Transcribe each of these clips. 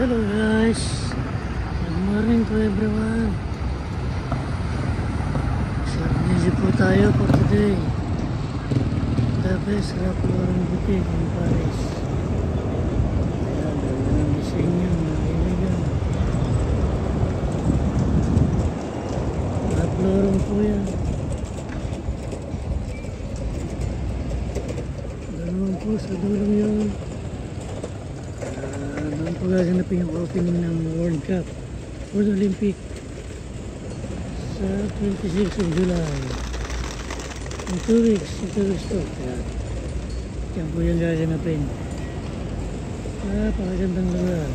Hello guys, good morning to everyone. So busy po tayo for today. Tapos sarap lorong butik in Paris. Ayan, ganda ng disenyo, mga kaibigan. Sarap lorong po yan. Ganun po sa dulong yun. Doon po gaganapin yung opening ng World Cup, World Olympic sa 26 of July. In 2 weeks, to. Yan po yung gaganapin. Pakagandang lugar.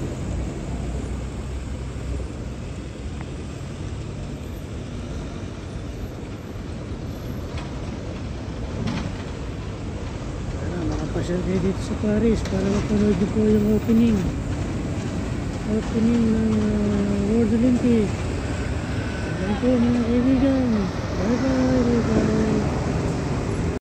Makapasyal kayo dito sa Paris para mapanood po yung opening ng World Olympic. Ayan po mga kaibigan. Bye bye.